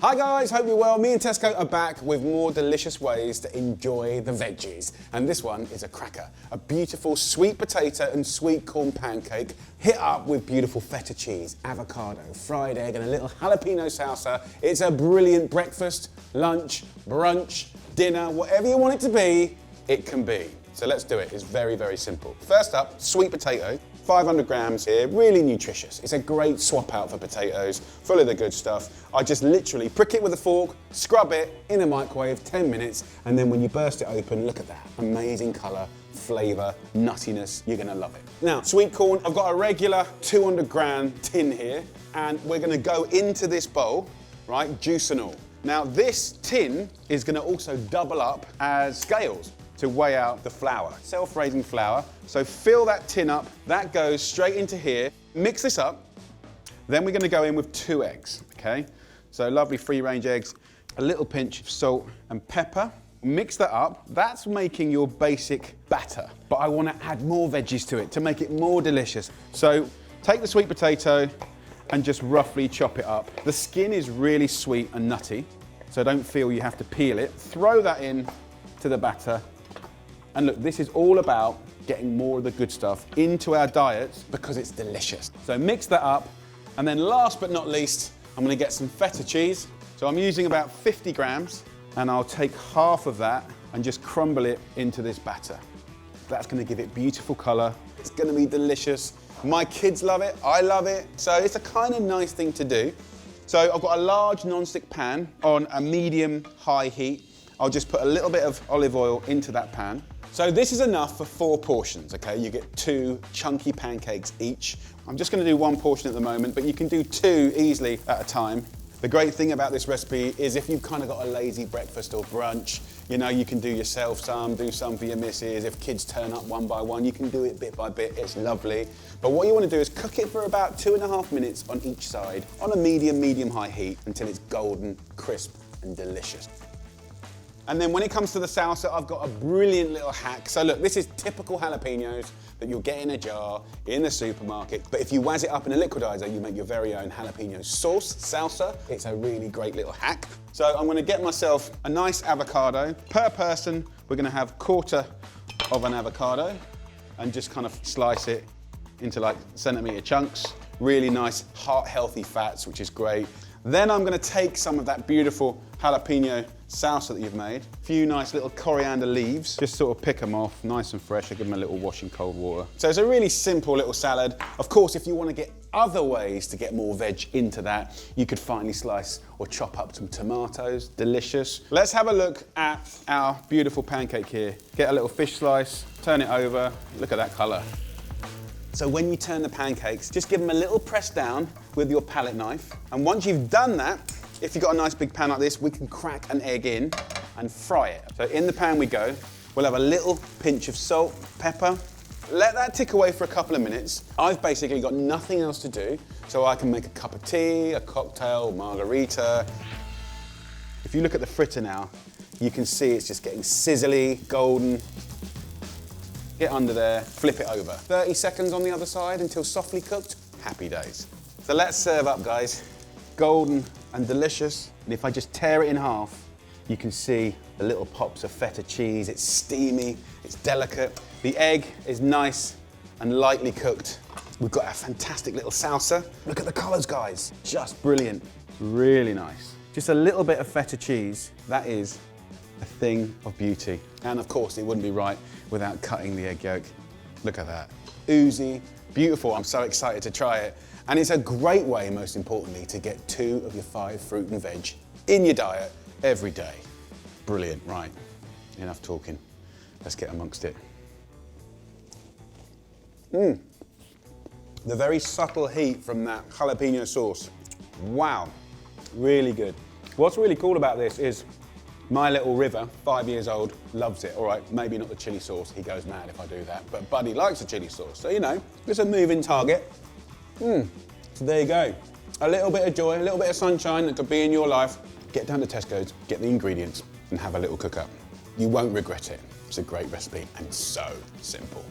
Hi guys, hope you're well. Me and Tesco are back with more delicious ways to enjoy the veggies. And this one is a cracker. A beautiful sweet potato and sweet corn pancake, hit up with beautiful feta cheese, avocado, fried egg and a little jalapeno salsa. It's a brilliant breakfast, lunch, brunch, dinner, whatever you want it to be, it can be. So let's do it. It's very, very simple. First up, sweet potato. 500 grams here, really nutritious. It's a great swap out for potatoes, full of the good stuff. I just literally prick it with a fork, scrub it in a microwave, 10 minutes, and then when you burst it open, look at that. Amazing colour, flavour, nuttiness, you're gonna love it. Now, sweet corn, I've got a regular 200 gram tin here, and we're gonna go into this bowl, right, juice and all. Now, this tin is gonna also double up as scales to weigh out the flour, self-raising flour. So fill that tin up, that goes straight into here. Mix this up, then we're gonna go in with 2 eggs, okay? So lovely free-range eggs, a little pinch of salt and pepper. Mix that up, that's making your basic batter. But I wanna add more veggies to it to make it more delicious. So take the sweet potato and just roughly chop it up. The skin is really sweet and nutty, so don't feel you have to peel it. Throw that in to the batter. And look, this is all about getting more of the good stuff into our diets because it's delicious. So mix that up, and then last but not least, I'm gonna get some feta cheese. So I'm using about 50 grams, and I'll take half of that and just crumble it into this batter. That's gonna give it beautiful color. It's gonna be delicious. My kids love it, I love it. So it's a kind of nice thing to do. So I've got a large non-stick pan on a medium-high heat. I'll just put a little bit of olive oil into that pan. So this is enough for 4 portions, okay? You get 2 chunky pancakes each. I'm just gonna do 1 portion at the moment, but you can do 2 easily at a time. The great thing about this recipe is if you've kind of got a lazy breakfast or brunch, you know, you can do yourself some, do some for your missus. If kids turn up one by one, you can do it bit by bit, it's lovely. But what you wanna do is cook it for about 2.5 minutes on each side on a medium-high heat until it's golden, crisp, and delicious. And then when it comes to the salsa, I've got a brilliant little hack. So look, this is typical jalapeños that you'll get in a jar in the supermarket. But if you wazz it up in a liquidizer, you make your very own jalapeno sauce, salsa. It's a really great little hack. So I'm gonna get myself a nice avocado. Per person, we're gonna have 1/4 of an avocado and just kind of slice it into like centimeter chunks. Really nice, heart-healthy fats, which is great. Then I'm gonna take some of that beautiful jalapeno salsa that you've made, a few nice little coriander leaves, just sort of pick them off, nice and fresh. I give them a little wash in cold water. So it's a really simple little salad. Of course, if you want to get other ways to get more veg into that, you could finely slice or chop up some tomatoes, delicious. Let's have a look at our beautiful pancake here. Get a little fish slice, turn it over, look at that color. So when you turn the pancakes, just give them a little press down with your palette knife. And once you've done that, if you've got a nice big pan like this, we can crack an egg in and fry it. So in the pan we go. We'll have a little pinch of salt, pepper. Let that tick away for a couple of minutes. I've basically got nothing else to do, so I can make a cup of tea, a cocktail, margarita. If you look at the fritter now, you can see it's just getting sizzly, golden. Get under there, flip it over. 30 seconds on the other side until softly cooked. Happy days. So let's serve up, guys. Golden and delicious. And if I just tear it in half, you can see the little pops of feta cheese. It's steamy, it's delicate. The egg is nice and lightly cooked. We've got a fantastic little salsa. Look at the colors, guys. Just brilliant. Really nice. Just a little bit of feta cheese. That is a thing of beauty. And of course, it wouldn't be right without cutting the egg yolk. Look at that. Oozy, beautiful. I'm so excited to try it. And it's a great way, most importantly, to get 2 of your 5 fruit and veg in your diet every day. Brilliant, right. Enough talking. Let's get amongst it. The very subtle heat from that jalapeno sauce. Wow, really good. What's really cool about this is my little River, 5 years old, loves it. All right, maybe not the chili sauce. He goes mad if I do that. But Buddy likes the chili sauce. So, you know, it's a moving target. So there you go. A little bit of joy, a little bit of sunshine that could be in your life. Get down to Tesco's, get the ingredients, and have a little cook up. You won't regret it. It's a great recipe and so simple.